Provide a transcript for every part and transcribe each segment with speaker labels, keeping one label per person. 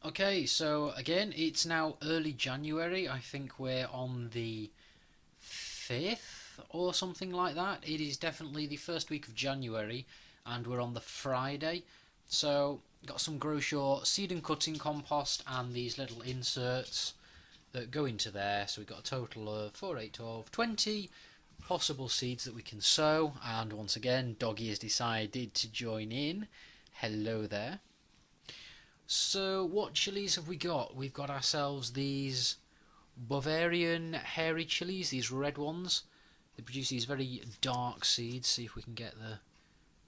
Speaker 1: Okay, so again, it's now early January. I think we're on the 5th or something like that. It is definitely the first week of January, and we're on the Friday. So, got some Groshaw seed and cutting compost and these little inserts that go into there. So we've got a total of 4, 8, 12, 20 possible seeds that we can sow. And once again, Doggy has decided to join in. Hello there. So what chilies have we got? We've got ourselves these Bavarian hairy chilies, these red ones. They produce these very dark seeds. See if we can get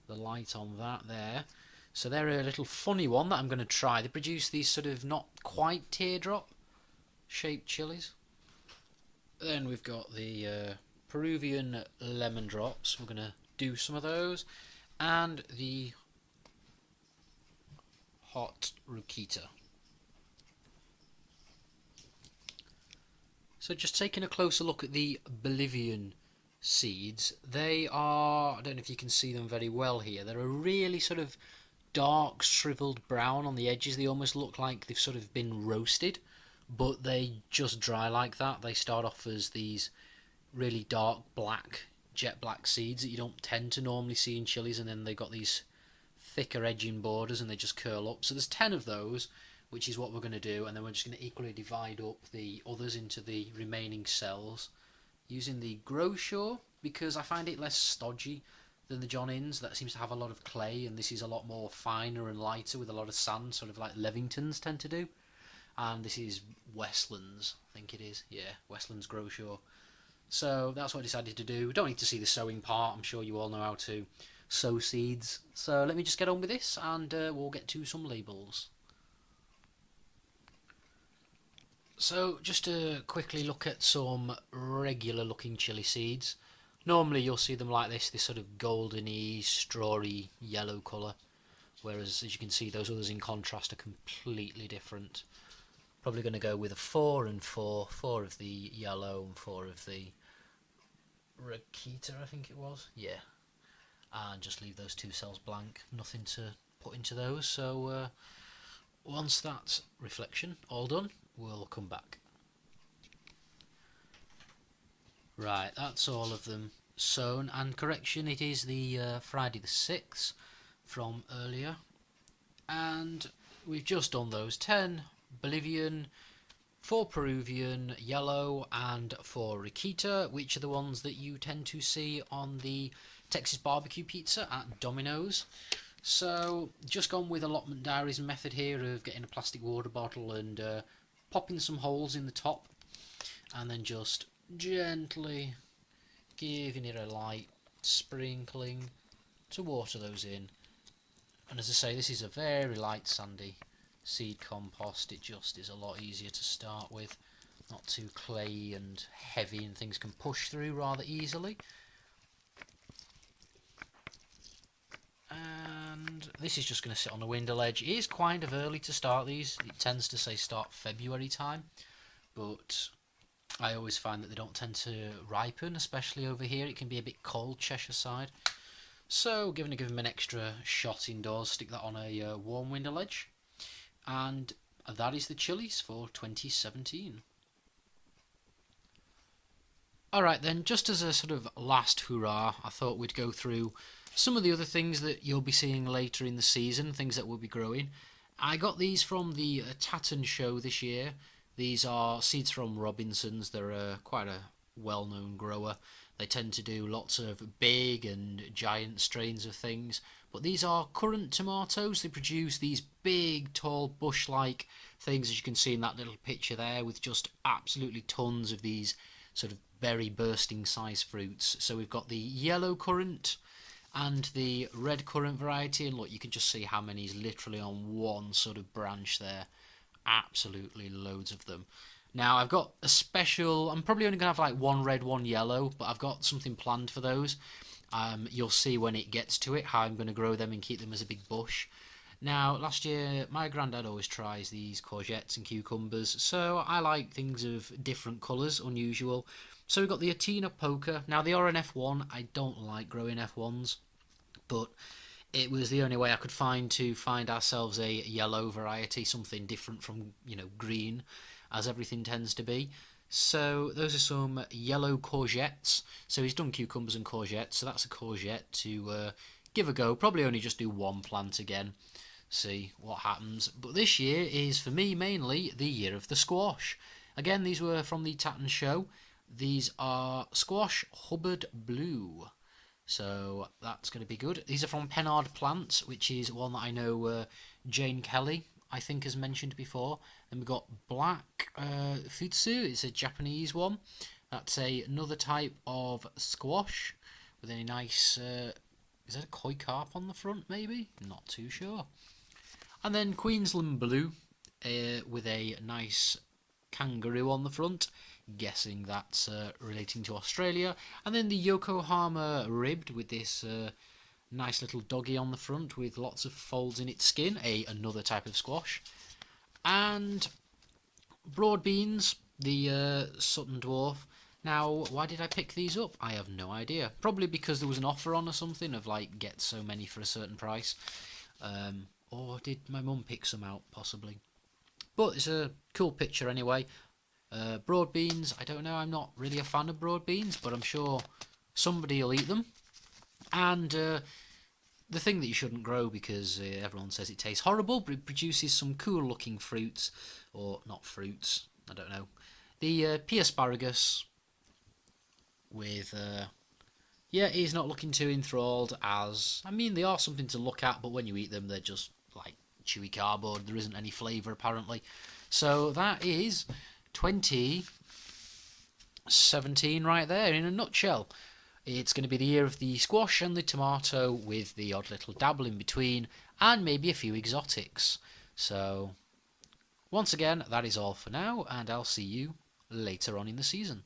Speaker 1: the light on that there. So they're a little funny one that I'm going to try. They produce these sort of not quite teardrop shaped chilies. Then we've got the Peruvian lemon drops. We're going to do some of those. And the hot Rukita. So just taking a closer look at the Bolivian seeds, they are, I don't know if you can see them very well here, they're a really sort of dark shriveled brown on the edges. They almost look like they've sort of been roasted, but they just dry like that. They start off as these really dark black, jet black seeds that you don't tend to normally see in chilies, and then they've got these thicker edging borders and they just curl up. So there's 10 of those, which is what we're going to do, and then we're just going to equally divide up the others into the remaining cells using the Groshaw, because I find it less stodgy than the John Innes. That seems to have a lot of clay, and this is a lot more finer and lighter with a lot of sand, sort of like Levingtons tend to do. And this is Westlands, I think it is. Yeah, Westlands Groshaw. So that's what I decided to do. We don't need to see the sowing part. I'm sure you all know how to sow seeds. So let me just get on with this, and we'll get to some labels. So just to quickly look at some regular looking chili seeds. Normally you'll see them like this sort of goldeny, strawy yellow colour, whereas as you can see those others in contrast are completely different. Probably going to go with a 4 and 4, 4 of the yellow and 4 of the Rakita, I think it was, yeah, and just leave those two cells blank, nothing to put into those. So once that's reflection all done, we'll come back. Right, that's all of them sown, and correction, it is the Friday the 6th from earlier, and we've just done those 10 Bolivian, 4 Peruvian yellow and 4 Rikita, which are the ones that you tend to see on the Texas barbecue pizza at Domino's. So just gone with allotment diaries method here of getting a plastic water bottle and popping some holes in the top, and then just gently giving it a light sprinkling to water those in. And as I say, this is a very light sandy seed compost. It just is a lot easier to start with, not too clayey and heavy, and things can push through rather easily. And this is just going to sit on the window ledge. It is kind of early to start these. It tends to say start February time, but I always find that they don't tend to ripen, especially over here. It can be a bit cold Cheshire side. So give them an extra shot indoors, stick that on a warm window ledge. And that is the chilies for 2017. Alright then, just as a sort of last hurrah, I thought we'd go through some of the other things that you'll be seeing later in the season, things that will be growing. I got these from the Tatton show this year. These are seeds from Robinson's. They're quite a well-known grower. They tend to do lots of big and giant strains of things. But these are currant tomatoes. They produce these big, tall, bush-like things, as you can see in that little picture there, with just absolutely tons of these sort of berry bursting size fruits. So we've got the yellow currant and the red currant variety, and look, you can just see how many is literally on one sort of branch there. Absolutely loads of them. Now I've got a special, I'm probably only going to have like one red, one yellow, but I've got something planned for those. You'll see when it gets to it how I'm going to grow them and keep them as a big bush. Now, last year, my granddad always tries these courgettes and cucumbers, so I like things of different colours, unusual. So we've got the Atina Poker. Now, they are an F1. I don't like growing F1s, but it was the only way I could find to find ourselves a yellow variety, something different from, green, as everything tends to be. So those are some yellow courgettes. So he's done cucumbers and courgettes, so that's a courgette to give a go. Probably only just do one plant again, see what happens. But this year is, for me, mainly the year of the squash. Again, these were from the Tatton show. These are squash Hubbard Blue. So that's going to be good. These are from Pennard Plants, which is one that I know Jane Kelly, I think, has mentioned before. Then we've got Black Futsu. It's a Japanese one. That's another type of squash with a nice... is that a koi carp on the front, maybe? Not too sure. And then Queensland Blue with a nice kangaroo on the front. Guessing that's relating to Australia. And then the Yokohama Ribbed with this nice little doggy on the front with lots of folds in its skin. Another type of squash. And broad beans, the Sutton Dwarf. Now, why did I pick these up? I have no idea. Probably because there was an offer on or something of like get so many for a certain price. Or did my mum pick some out, possibly? But it's a cool picture anyway. Broad beans, I don't know, I'm not really a fan of broad beans, but I'm sure somebody will eat them. And the thing that you shouldn't grow because everyone says it tastes horrible, but it produces some cool looking fruits, or not fruits, I don't know. The pea asparagus with, he's not looking too enthralled as, I mean, they are something to look at, but when you eat them, they're just like chewy cardboard, there isn't any flavour apparently. So that is 2017 right there in a nutshell. It's going to be the year of the squash and the tomato with the odd little dabble in between and maybe a few exotics. So once again, that is all for now, and I'll see you later on in the season.